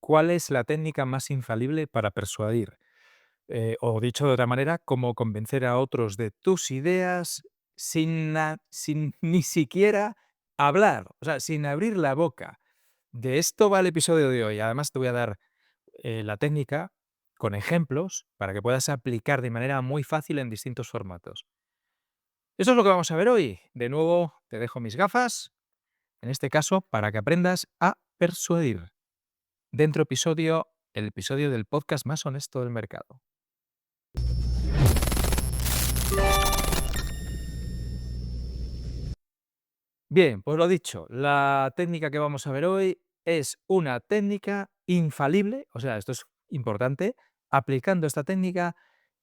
¿cuál es la técnica más infalible para persuadir? O dicho de otra manera, ¿cómo convencer a otros de tus ideas sin ni siquiera hablar? O sea, sin abrir la boca. De esto va el episodio de hoy. Además, te voy a dar la técnica con ejemplos para que puedas aplicar de manera muy fácil en distintos formatos. Eso es lo que vamos a ver hoy. De nuevo, te dejo mis gafas, en este caso, para que aprendas a persuadir. Dentro episodio, el episodio del podcast más honesto del mercado. Bien, pues lo dicho, la técnica que vamos a ver hoy es una técnica infalible, o sea, esto es importante, aplicando esta técnica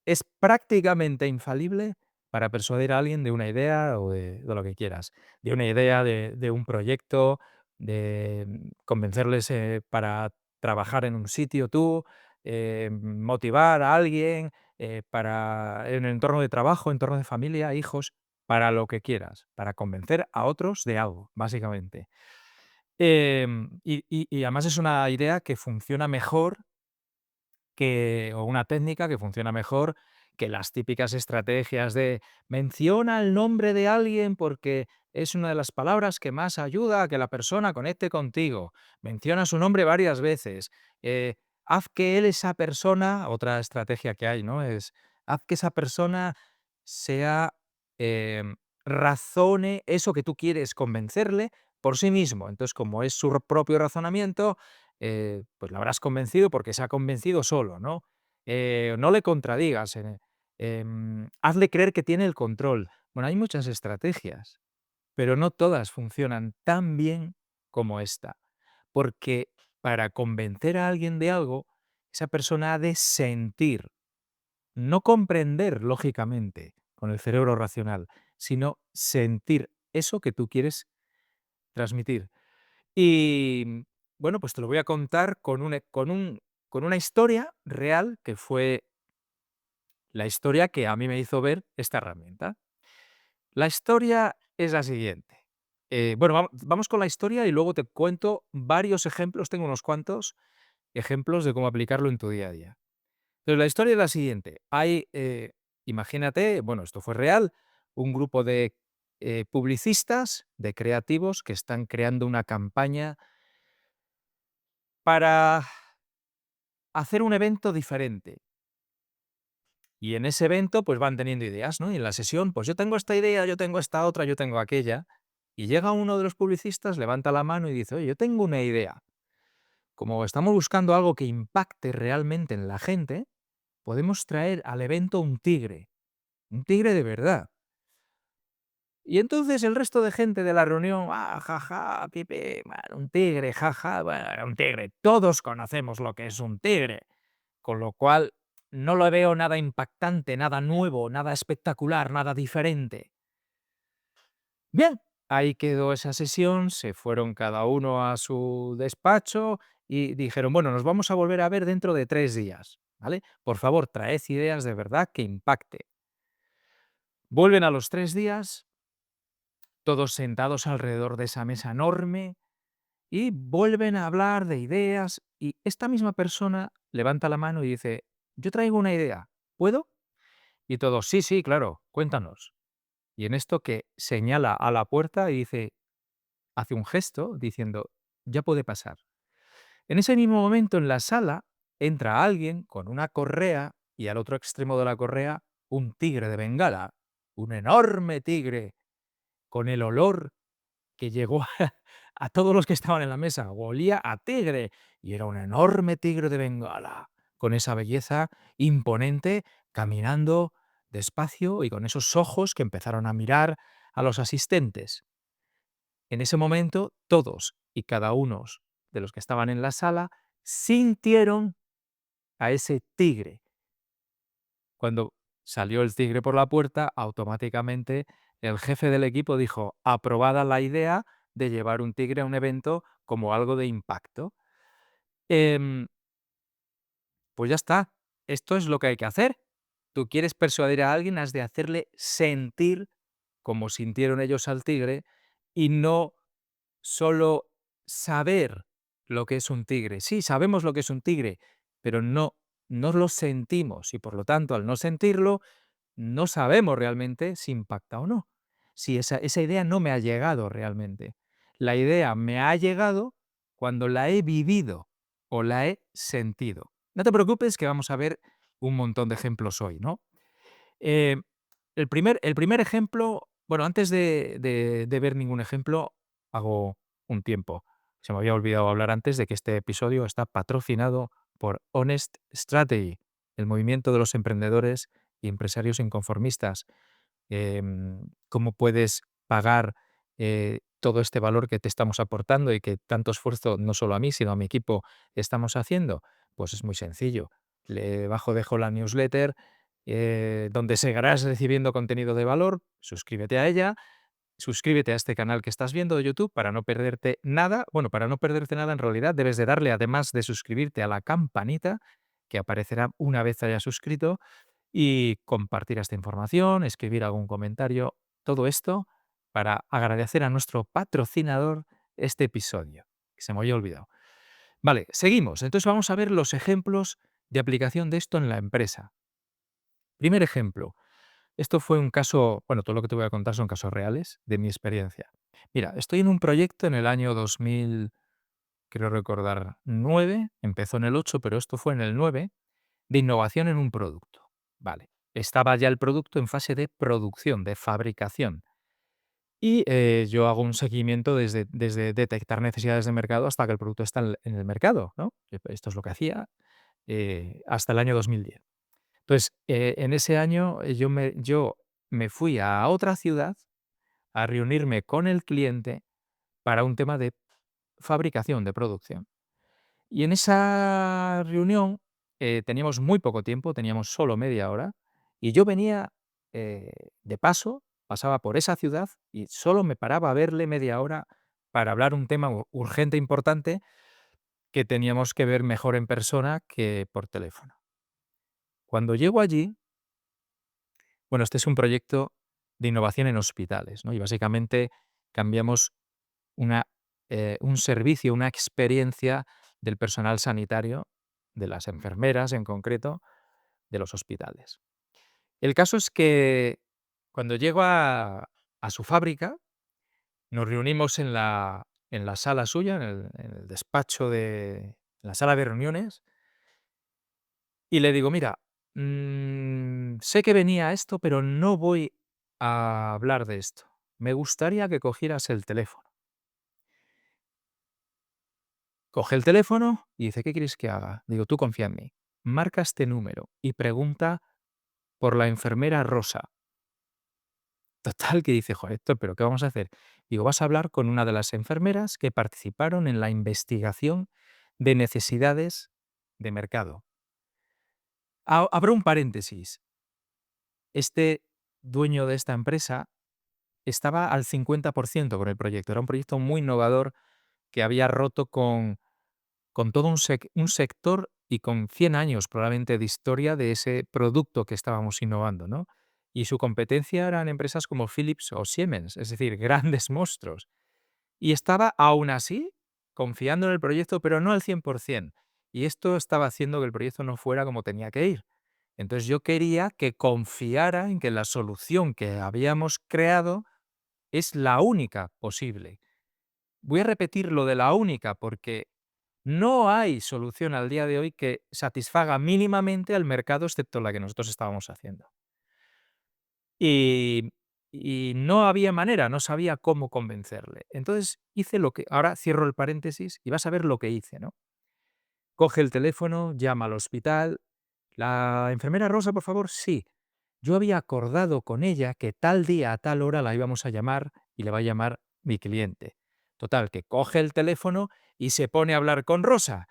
es prácticamente infalible para persuadir a alguien de una idea o de lo que quieras, de una idea, de un proyecto, de convencerles para trabajar en un sitio tú, motivar a alguien, para en el entorno de trabajo, entorno de familia, hijos, para lo que quieras, para convencer a otros de algo, básicamente. Y además es una idea que funciona mejor o una técnica que funciona mejor que las típicas estrategias de menciona el nombre de alguien porque es una de las palabras que más ayuda a que la persona conecte contigo. Menciona su nombre varias veces. Haz que él, esa persona, otra estrategia que hay, ¿no? Es haz que esa persona sea, razone eso que tú quieres convencerle por sí mismo. Entonces, como es su propio razonamiento, pues lo habrás convencido porque se ha convencido solo, ¿no? No le contradigas, hazle creer que tiene el control. Bueno, hay muchas estrategias, pero no todas funcionan tan bien como esta, porque para convencer a alguien de algo, esa persona ha de sentir, no comprender lógicamente con el cerebro racional, sino sentir eso que tú quieres transmitir. Y bueno, pues te lo voy a contar con una historia real que fue la historia que a mí me hizo ver esta herramienta. La historia es la siguiente. Bueno, vamos con la historia y luego te cuento varios ejemplos, tengo unos cuantos ejemplos de cómo aplicarlo en tu día a día. Pero la historia es la siguiente. Imagínate, bueno, esto fue real, un grupo de publicistas, de creativos que están creando una campaña para hacer un evento diferente. Y en ese evento, pues van teniendo ideas, ¿no? Y en la sesión, pues yo tengo esta idea, yo tengo esta otra, yo tengo aquella. Y llega uno de los publicistas, levanta la mano y dice, oye, yo tengo una idea. Como estamos buscando algo que impacte realmente en la gente, podemos traer al evento un tigre de verdad. Y entonces el resto de gente de la reunión, jaja, pipe, bueno, un tigre, jaja, bueno, era un tigre. Todos conocemos lo que es un tigre. Con lo cual, no lo veo nada impactante, nada nuevo, nada espectacular, nada diferente. Bien, ahí quedó esa sesión, se fueron cada uno a su despacho y dijeron, bueno, nos vamos a volver a ver dentro de 3 días, ¿vale? Por favor, traed ideas de verdad que impacte. Vuelven a los 3 días, todos sentados alrededor de esa mesa enorme y vuelven a hablar de ideas y esta misma persona levanta la mano y dice, yo traigo una idea, ¿puedo? Y todos, sí, sí, claro, cuéntanos. Y en esto que señala a la puerta y dice, hace un gesto diciendo, ya puede pasar. En ese mismo momento en la sala entra alguien con una correa y al otro extremo de la correa un tigre de Bengala, un enorme tigre con el olor que llegó a todos los que estaban en la mesa. Olía a tigre y era un enorme tigre de Bengala, con esa belleza imponente, caminando despacio y con esos ojos que empezaron a mirar a los asistentes. En ese momento, todos y cada uno de los que estaban en la sala sintieron a ese tigre. Cuando salió el tigre por la puerta, automáticamente el jefe del equipo dijo, aprobada la idea de llevar un tigre a un evento como algo de impacto. Em, pues ya está, esto es lo que hay que hacer. Tú quieres persuadir a alguien, has de hacerle sentir como sintieron ellos al tigre y no solo saber lo que es un tigre. Sí, sabemos lo que es un tigre, pero no lo sentimos y por lo tanto, al no sentirlo, no sabemos realmente si impacta o no. Si esa idea no me ha llegado realmente. La idea me ha llegado cuando la he vivido o la he sentido. No te preocupes que vamos a ver un montón de ejemplos hoy, ¿no? Eh, el primer ejemplo, bueno, antes de ver ningún ejemplo, hago un tiempo. Se me había olvidado hablar antes de que este episodio está patrocinado por Honest Strategy, el movimiento de los emprendedores y empresarios inconformistas. Cómo puedes pagar todo este valor que te estamos aportando y que tanto esfuerzo, no solo a mí, sino a mi equipo, estamos haciendo. Pues es muy sencillo. Debajo dejo la newsletter donde seguirás recibiendo contenido de valor. Suscríbete a ella. Suscríbete a este canal que estás viendo de YouTube para no perderte nada. Bueno, para no perderte nada, en realidad debes de darle, además de suscribirte, a la campanita que aparecerá una vez te hayas suscrito y compartir esta información, escribir algún comentario, todo esto para agradecer a nuestro patrocinador este episodio, que se me había olvidado. Vale, seguimos. Entonces vamos a ver los ejemplos de aplicación de esto en la empresa. Primer ejemplo. Esto fue un caso, bueno, todo lo que te voy a contar son casos reales de mi experiencia. Mira, estoy en un proyecto en el año 2000, creo recordar, 9, empezó en el 8, pero esto fue en el 9, de innovación en un producto. Vale. Estaba ya el producto en fase de producción, de fabricación. Y yo hago un seguimiento desde detectar necesidades de mercado hasta que el producto está en el mercado, ¿no? Esto es lo que hacía hasta el año 2010. Entonces, en ese año yo me fui a otra ciudad a reunirme con el cliente para un tema de fabricación, de producción. Y en esa reunión, teníamos muy poco tiempo, teníamos solo media hora, y yo venía, de paso, pasaba por esa ciudad y solo me paraba a verle media hora para hablar un tema urgente, importante, que teníamos que ver mejor en persona que por teléfono. Cuando llego allí, bueno, este es un proyecto de innovación en hospitales, ¿no? Y básicamente cambiamos una, un servicio, una experiencia del personal sanitario, de las enfermeras en concreto, de los hospitales. El caso es que cuando llego a su fábrica, nos reunimos en la sala suya, en el despacho en la sala de reuniones, y le digo: "Mira, sé que venía a esto, pero no voy a hablar de esto. Me gustaría que cogieras el teléfono". Coge el teléfono y dice: "¿Qué quieres que haga?". Digo: "Tú confía en mí. Marca este número y pregunta por la enfermera Rosa". Total, que dice: "Joder, Héctor, ¿pero qué vamos a hacer?". Digo: "Vas a hablar con una de las enfermeras que participaron en la investigación de necesidades de mercado". Abro un paréntesis. Este dueño de esta empresa estaba al 50% con el proyecto. Era un proyecto muy innovador que había roto con todo un sector y con 100 años probablemente de historia de ese producto que estábamos innovando, ¿no? Y su competencia eran empresas como Philips o Siemens, es decir, grandes monstruos. Y estaba, aún así, confiando en el proyecto, pero no al 100%. Y esto estaba haciendo que el proyecto no fuera como tenía que ir. Entonces yo quería que confiara en que la solución que habíamos creado es la única posible. Voy a repetir lo de la única porque no hay solución al día de hoy que satisfaga mínimamente al mercado excepto la que nosotros estábamos haciendo. Y no había manera, no sabía cómo convencerle. Entonces hice lo que ahora cierro el paréntesis y vas a ver lo que hice, ¿no? Coge el teléfono, llama al hospital. ¿La enfermera Rosa, por favor? Sí. Yo había acordado con ella que tal día a tal hora la íbamos a llamar y le va a llamar mi cliente. Total, que coge el teléfono y se pone a hablar con Rosa.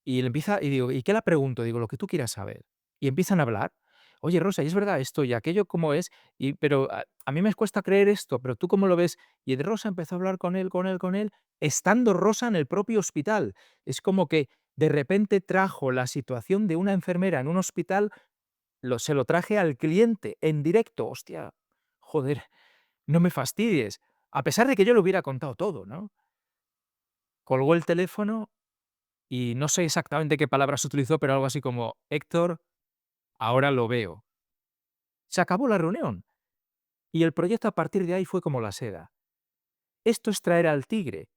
Y le empieza y digo: "¿Y qué la pregunto?". Digo: "Lo que tú quieras saber". Y empiezan a hablar. "Oye, Rosa, ¿y es verdad esto y aquello cómo es? Y pero a mí me cuesta creer esto, pero ¿tú cómo lo ves?". Y de Rosa empezó a hablar con él, estando Rosa en el propio hospital. Es como que de repente trajo la situación de una enfermera en un hospital, se lo traje al cliente en directo. Hostia, joder, no me fastidies. A pesar de que yo le hubiera contado todo, ¿no? colgó el teléfono y no sé exactamente qué palabras utilizó, pero algo así como: "Héctor, ahora lo veo". Se acabó la reunión y el proyecto a partir de ahí fue como la seda. Esto es traer al tigre.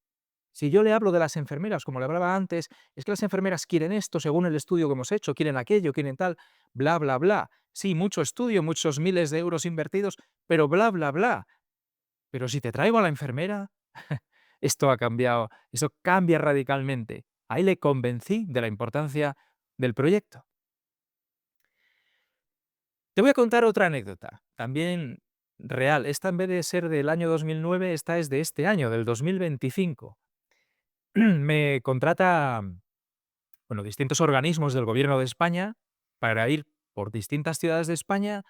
Si yo le hablo de las enfermeras, como le hablaba antes, es que las enfermeras quieren esto, según el estudio que hemos hecho, quieren aquello, quieren tal, bla, bla, bla. Sí, mucho estudio, muchos miles de euros invertidos, pero bla, bla, bla. Pero si te traigo a la enfermera, esto ha cambiado, eso cambia radicalmente. Ahí le convencí de la importancia del proyecto. Te voy a contar otra anécdota, también real. Esta, en vez de ser del año 2009, esta es de este año, del 2025. Me contrata, bueno, distintos organismos del Gobierno de España para ir por distintas ciudades de España,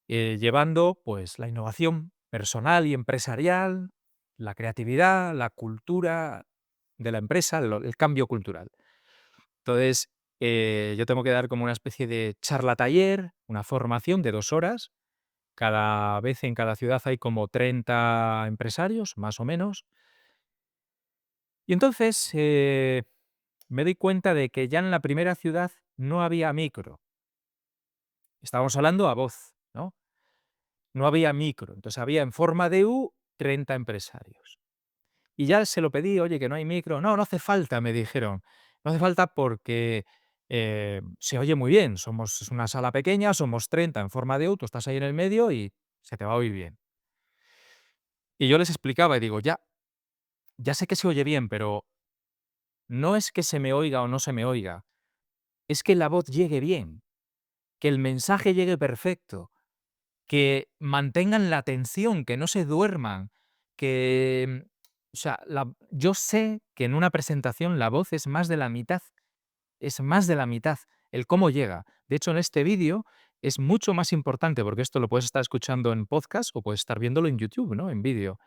llevando, pues, la innovación personal y empresarial, la creatividad, la cultura de la empresa, el cambio cultural. Entonces, yo tengo que dar como una especie de charla taller, una formación de 2 horas. Cada vez en cada ciudad hay como 30 empresarios, más o menos. Y entonces, me doy cuenta de que ya en la primera ciudad no había micro. Estábamos hablando a voz, ¿no? No había micro. Entonces había en forma de U 30 empresarios. Y ya se lo pedí: "Oye, que no hay micro". "No, no hace falta", me dijeron. "No hace falta porque se oye muy bien. Es una sala pequeña, somos 30 en forma de U, tú estás ahí en el medio y se te va a oír bien". Y yo les explicaba y digo: ya sé que se oye bien, pero no es que se me oiga o no se me oiga, es que la voz llegue bien, que el mensaje llegue perfecto, que mantengan la atención, que no se duerman, que, o sea, yo sé que en una presentación la voz es más de la mitad, el cómo llega. De hecho, en este vídeo es mucho más importante, porque esto lo puedes estar escuchando en podcast o puedes estar viéndolo en YouTube, ¿no? En vídeo.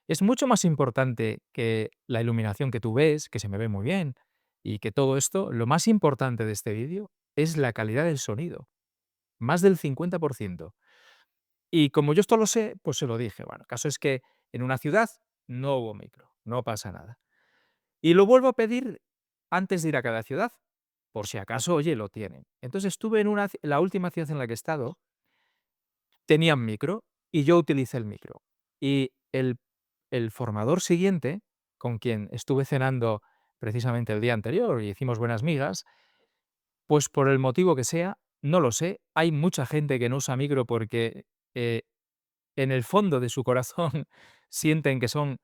Es mucho más importante que la iluminación que tú ves, que se me ve muy bien, y que todo esto, lo más importante de este vídeo es la calidad del sonido, más del 50%. Y como yo esto lo sé, pues se lo dije. Bueno, el caso es que en una ciudad no hubo micro, no pasa nada. Y lo vuelvo a pedir antes de ir a cada ciudad, por si acaso, oye, lo tienen. Entonces estuve la última ciudad en la que he estado, tenían micro y yo utilicé el micro. Y el formador siguiente, con quien estuve cenando precisamente el día anterior y hicimos buenas migas, pues por el motivo que sea, no lo sé, hay mucha gente que no usa micro porque eh, en el fondo de su corazón sienten que son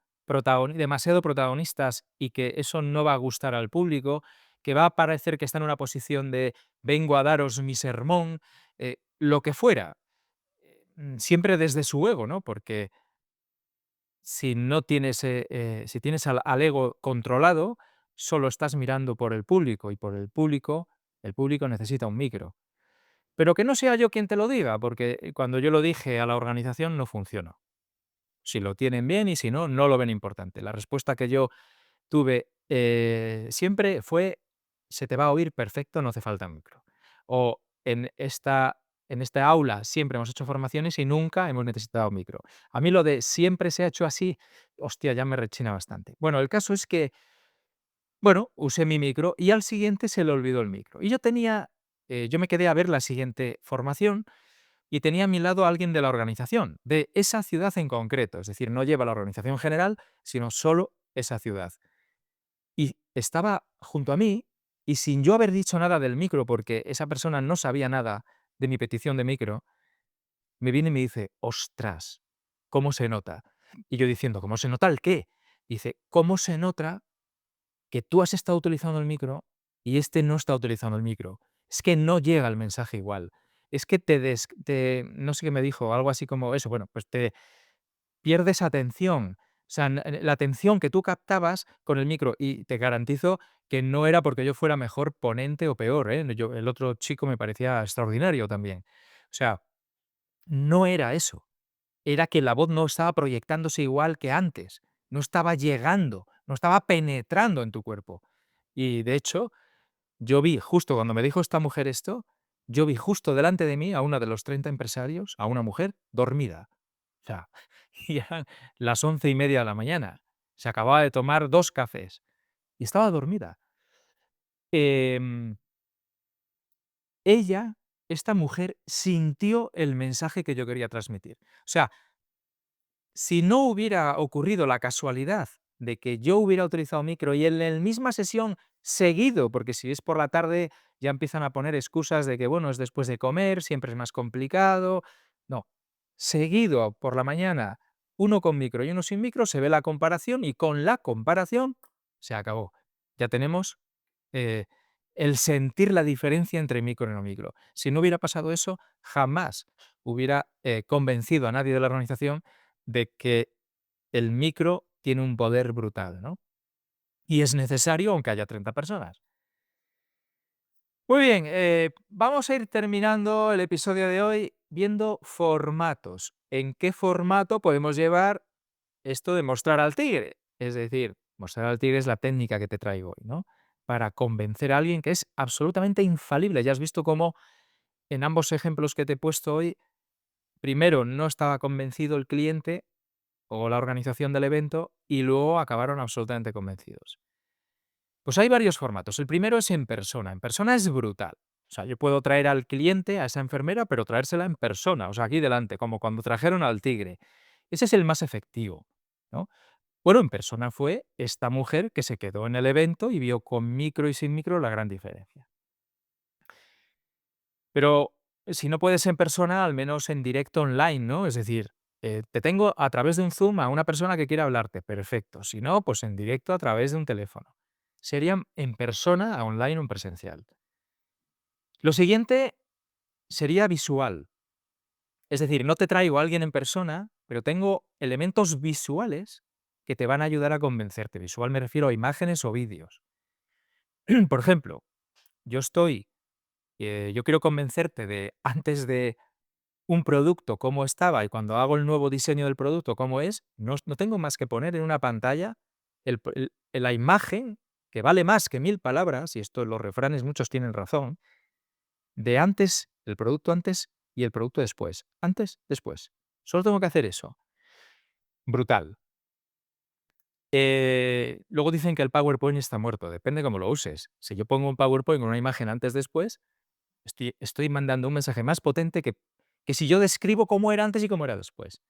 demasiado protagonistas y que eso no va a gustar al público, que va a parecer que está en una posición de vengo a daros mi sermón, lo que fuera, siempre desde su ego, ¿no? Porque si no tienes, si tienes al ego controlado, solo estás mirando por el público necesita un micro. Pero que no sea yo quien te lo diga, porque cuando yo lo dije a la organización no funcionó. Si lo tienen bien y si no, no lo ven importante. La respuesta que yo tuve siempre fue: se te va a oír perfecto, no hace falta micro. O en esta aula siempre hemos hecho formaciones y nunca hemos necesitado micro. A mí lo de siempre se ha hecho así, hostia, ya me rechina bastante. Bueno, el caso es que, bueno, usé mi micro y al siguiente se le olvidó el micro. Y yo me quedé a ver la siguiente formación y tenía a mi lado a alguien de la organización, de esa ciudad en concreto. Es decir, no lleva la organización general, sino solo esa ciudad. Y estaba junto a mí y sin yo haber dicho nada del micro, porque esa persona no sabía nada de mi petición de micro, me viene y me dice: "Ostras, ¿cómo se nota?". Y yo diciendo: "¿Cómo se nota el qué?". Dice: "¿Cómo se nota que tú has estado utilizando el micro y este no está utilizando el micro? Es que no llega el mensaje igual. Es que no sé qué me dijo, algo así como eso, bueno, pues te pierdes atención. O sea, la atención que tú captabas con el micro, y te garantizo que no era porque yo fuera mejor ponente o peor, ¿eh? El otro chico me parecía extraordinario también. O sea, no era eso. Era que la voz no estaba proyectándose igual que antes. No estaba llegando, no estaba penetrando en tu cuerpo. Y de hecho, yo vi justo cuando me dijo esta mujer esto, yo vi justo delante de mí a una de los 30 empresarios, a una mujer dormida. O sea, y eran las 11:30 de la mañana. Se acababa de tomar 2 cafés y estaba dormida. Em, ella, esta mujer, sintió el mensaje que yo quería transmitir. O sea, si no hubiera ocurrido la casualidad de que yo hubiera utilizado micro y en la misma sesión seguido, porque si es por la tarde ya empiezan a poner excusas de que, bueno, es después de comer, siempre es más complicado. No, seguido por la mañana, uno con micro y uno sin micro, se ve la comparación y con la comparación se acabó. Ya tenemos eh, el sentir la diferencia entre micro y no micro. Si no hubiera pasado eso, jamás hubiera convencido a nadie de la organización de que el micro tiene un poder brutal, ¿no? Y es necesario aunque haya 30 personas. Muy bien, vamos a ir terminando el episodio de hoy viendo formatos. ¿En qué formato podemos llevar esto de mostrar al tigre? Es decir, mostrar al tigre es la técnica que te traigo hoy, ¿no? Para convencer a alguien que es absolutamente infalible. Ya has visto cómo en ambos ejemplos que te he puesto hoy, primero no estaba convencido el cliente o la organización del evento y luego acabaron absolutamente convencidos. Pues hay varios formatos. El primero es en persona. En persona es brutal. O sea, yo puedo traer al cliente, a esa enfermera, pero traérsela en persona, o sea, aquí delante, como cuando trajeron al tigre. Ese es el más efectivo, ¿no? Bueno, en persona fue esta mujer que se quedó en el evento y vio con micro y sin micro la gran diferencia. Pero si no puedes en persona, al menos en directo online, ¿no? Es decir, te tengo a través de un Zoom a una persona que quiere hablarte, perfecto. Si no, pues en directo a través de un teléfono. Serían en persona, a online o en presencial. Lo siguiente sería visual. Es decir, no te traigo a alguien en persona, pero tengo elementos visuales que te van a ayudar a convencerte. Visual me refiero a imágenes o vídeos. Por ejemplo, yo yo quiero convencerte de antes de un producto cómo estaba y cuando hago el nuevo diseño del producto cómo es, no tengo más que poner en una pantalla la imagen, que vale más que 1000 palabras, y esto los refranes muchos tienen razón, de antes, el producto antes y el producto después. Antes, después. Solo tengo que hacer eso. Brutal. Luego dicen que el PowerPoint está muerto, depende cómo lo uses. Si yo pongo un PowerPoint con una imagen antes, después, estoy mandando un mensaje más potente que si yo describo cómo era antes y cómo era después.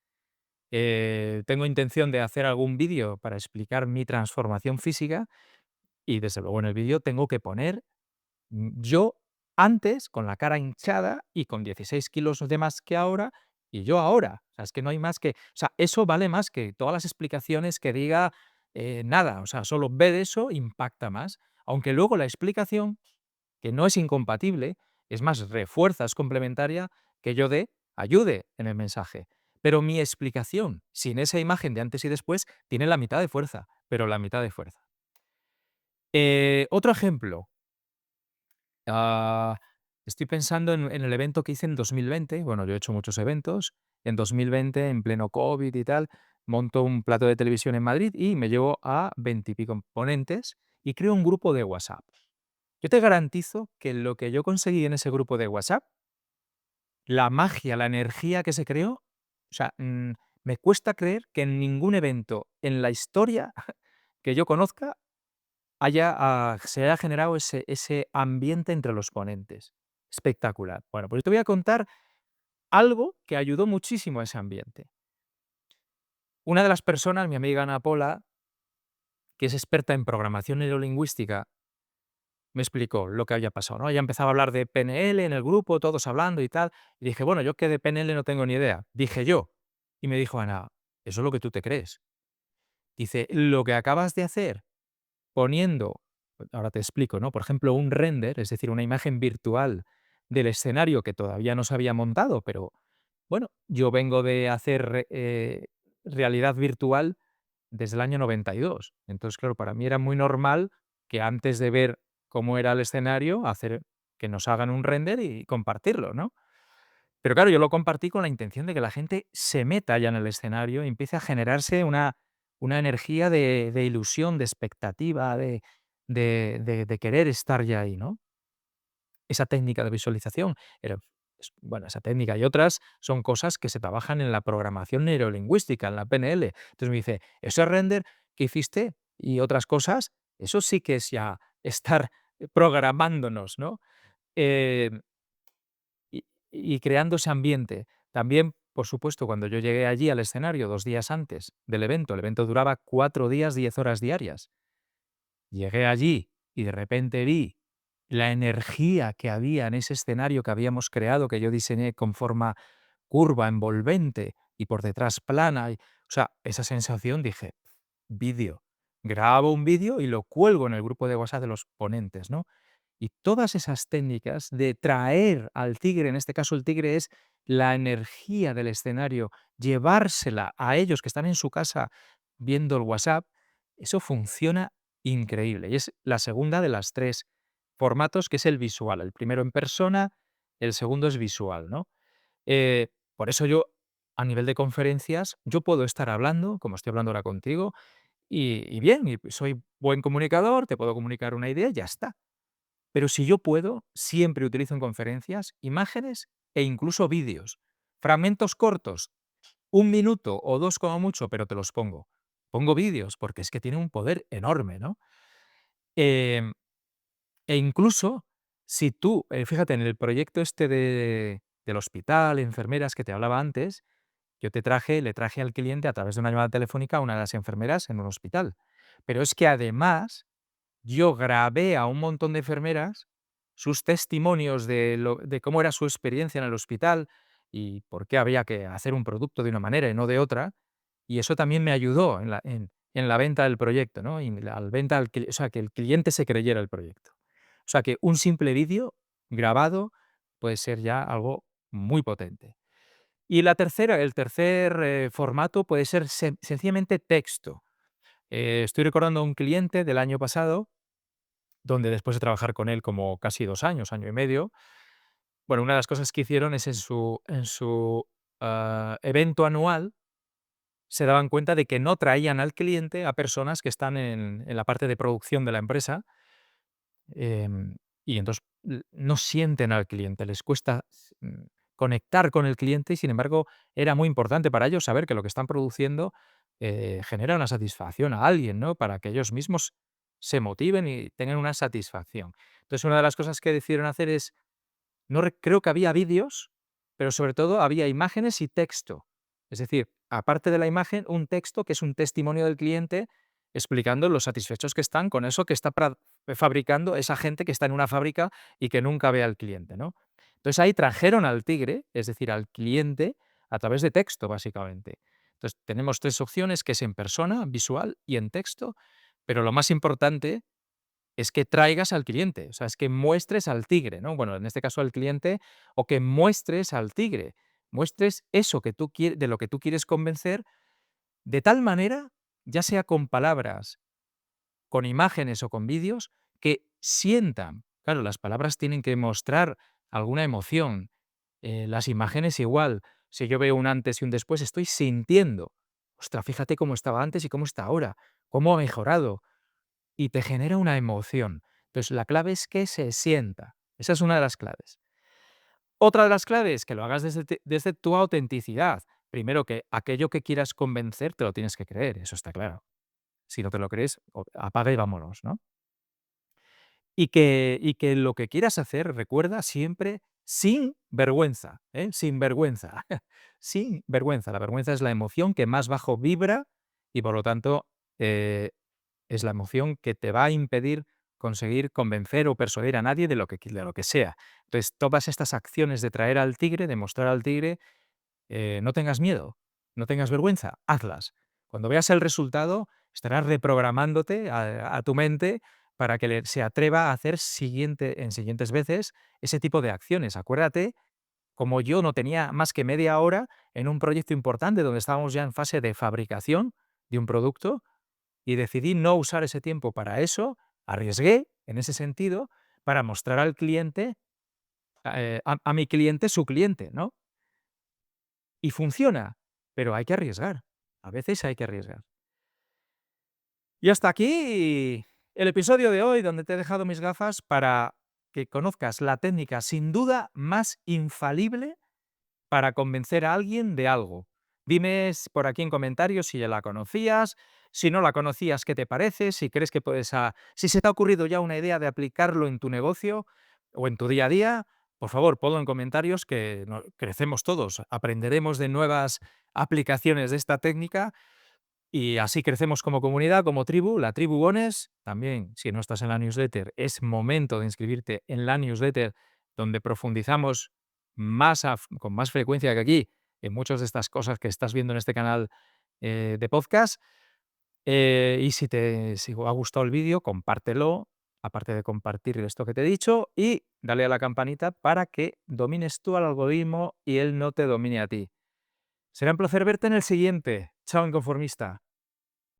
Tengo intención de hacer algún vídeo para explicar mi transformación física y desde luego en el vídeo tengo que poner yo antes con la cara hinchada y con 16 kilos de más que ahora y yo ahora. O sea, es que no hay más que... O sea, eso vale más que todas las explicaciones que diga nada. O sea, solo ver eso impacta más. Aunque luego la explicación, que no es incompatible, es más, refuerza, es complementaria, que yo ayude en el mensaje. Pero mi explicación, sin esa imagen de antes y después, tiene la mitad de fuerza, pero la mitad de fuerza. Otro ejemplo. Ah, estoy pensando en el evento que hice en 2020. Bueno, yo he hecho muchos eventos. En 2020, en pleno COVID y tal, monto un plato de televisión en Madrid y me llevo a 20 y pico ponentes y creo un grupo de WhatsApp. Yo te garantizo que lo que yo conseguí en ese grupo de WhatsApp, la magia, la energía que se creó, o sea, me cuesta creer que en ningún evento en la historia que yo conozca se haya generado ese ambiente entre los ponentes. Espectacular. Bueno, pues te voy a contar algo que ayudó muchísimo a ese ambiente. Una de las personas, mi amiga Ana Pola, que es experta en programación neurolingüística, me explicó lo que había pasado, ¿no? Ella empezaba a hablar de PNL en el grupo, todos hablando y tal, y dije: "Bueno, yo que de PNL no tengo ni idea", dije yo. Y me dijo Ana: "Eso es lo que tú te crees". Dice: "Lo que acabas de hacer poniendo", ahora te explico, ¿no? Por ejemplo, un render, es decir, una imagen virtual del escenario que todavía no se había montado, pero bueno, yo vengo de hacer realidad virtual desde el año 92. Entonces, claro, para mí era muy normal que antes de ver cómo era el escenario, hacer que nos hagan un render y compartirlo, ¿no? Pero claro, yo lo compartí con la intención de que la gente se meta ya en el escenario y empiece a generarse una energía de ilusión, de expectativa, de querer estar ya ahí, ¿no? Esa técnica de visualización era, bueno, esa técnica y otras son cosas que se trabajan en la programación neurolingüística, en la PNL. Entonces me dice, ¿eso es render? que hiciste y otras cosas, eso sí que es ya estar programándonos, ¿no? Eh, y creando ese ambiente. También, por supuesto, cuando yo llegué allí al escenario 2 días antes del evento, el evento duraba 4 días, 10 horas diarias. Llegué allí y de repente vi la energía que había en ese escenario que habíamos creado, que yo diseñé con forma curva, envolvente y por detrás plana. O sea, esa sensación dije, vídeo. Grabo un vídeo y lo cuelgo en el grupo de WhatsApp de los ponentes, ¿no? Y todas esas técnicas de traer al tigre, en este caso el tigre es la energía del escenario, llevársela a ellos que están en su casa viendo el WhatsApp, eso funciona increíble. Y es la segunda de las 3 formatos, que es el visual. El primero en persona, el segundo es visual, ¿no? Por eso yo, a nivel de conferencias, yo puedo estar hablando, como estoy hablando ahora contigo, y bien, y soy buen comunicador, te puedo comunicar una idea y ya está. Pero si yo puedo, siempre utilizo en conferencias imágenes e incluso vídeos. Fragmentos cortos, 1 minuto o 2 como mucho, pero te los pongo. Pongo vídeos porque es que tiene un poder enorme, ¿no? Em, e incluso si tú, fíjate, en el proyecto este del hospital, enfermeras que te hablaba antes, yo le traje al cliente a través de una llamada telefónica a una de las enfermeras en un hospital. Pero es que además yo grabé a un montón de enfermeras sus testimonios de cómo era su experiencia en el hospital y por qué había que hacer un producto de una manera y no de otra, y eso también me ayudó en la venta del proyecto, ¿no? Y la al venta al cli o sea, que el cliente se creyera el proyecto. O sea, que un simple vídeo grabado puede ser ya algo muy potente. Y el tercer, formato puede ser sencillamente texto. Estoy recordando a un cliente del año pasado donde después de trabajar con él como casi 2 años, año y medio, bueno, una de las cosas que hicieron es en su evento anual, se daban cuenta de que no traían al cliente a personas que están en la parte de producción de la empresa, y entonces no sienten al cliente, les cuesta conectar con el cliente y sin embargo era muy importante para ellos saber que lo que están produciendo genera una satisfacción a alguien, ¿no? Para que ellos mismos se motiven y tengan una satisfacción. Entonces, una de las cosas que decidieron hacer es, no creo que había vídeos, pero sobre todo había imágenes y texto. Es decir, aparte de la imagen, un texto que es un testimonio del cliente explicando lo satisfechos que están con eso que está fabricando esa gente que está en una fábrica y que nunca ve al cliente, ¿no? Entonces ahí trajeron al tigre, es decir, al cliente, a través de texto, básicamente. Entonces tenemos 3 opciones, que es en persona, visual y en texto, pero lo más importante es que traigas al cliente, o sea, es que muestres al tigre, ¿no? Bueno, en este caso al cliente, o que muestres al tigre, muestres eso que tú quieres, de lo que tú quieres convencer, de tal manera, ya sea con palabras, con imágenes o con vídeos, que sientan. Claro, las palabras tienen que mostrar alguna emoción, las imágenes igual. Si yo veo un antes y un después, estoy sintiendo. Ostras, fíjate cómo estaba antes y cómo está ahora, cómo ha mejorado y te genera una emoción. Entonces, la clave es que se sienta. Esa es una de las claves. Otra de las claves, que lo hagas desde tu autenticidad. Primero, que aquello que quieras convencer te lo tienes que creer, eso está claro. Si no te lo crees, apaga y vámonos, ¿no? Y que lo que quieras hacer, recuerda siempre sin vergüenza, ¿eh? Sin vergüenza. Sin vergüenza. La vergüenza es la emoción que más bajo vibra y por lo tanto eh, es la emoción que te va a impedir conseguir convencer o persuadir a nadie de lo que sea. Entonces, todas estas acciones de traer al tigre, de mostrar al tigre, no tengas miedo, no tengas vergüenza, hazlas. Cuando veas el resultado, estarás reprogramándote a tu mente para que se atreva a hacer en siguientes veces ese tipo de acciones. Acuérdate, como yo no tenía más que media hora en un proyecto importante donde estábamos ya en fase de fabricación de un producto, y decidí no usar ese tiempo para eso, arriesgué en ese sentido para mostrar al cliente, a mi cliente su cliente, ¿no? Y funciona, pero hay que arriesgar. A veces hay que arriesgar. Y hasta aquí el episodio de hoy, donde te he dejado mis gafas para que conozcas la técnica sin duda más infalible para convencer a alguien de algo. Dime por aquí en comentarios si ya la conocías, Si no la conocías, ¿qué te parece? Si crees que si se te ha ocurrido ya una idea de aplicarlo en tu negocio o en tu día a día, por favor, ponlo en comentarios que crecemos todos, aprenderemos de nuevas aplicaciones de esta técnica y así crecemos como comunidad, como tribu, la tribu Bones. También, si no estás en la newsletter, es momento de inscribirte en la newsletter donde profundizamos con más frecuencia que aquí en muchas de estas cosas que estás viendo en este canal de podcast. Y si te ha gustado el vídeo, compártelo, aparte de compartir esto que te he dicho, y dale a la campanita para que domines tú al algoritmo y él no te domine a ti. Será un placer verte en el siguiente. Chao, inconformista.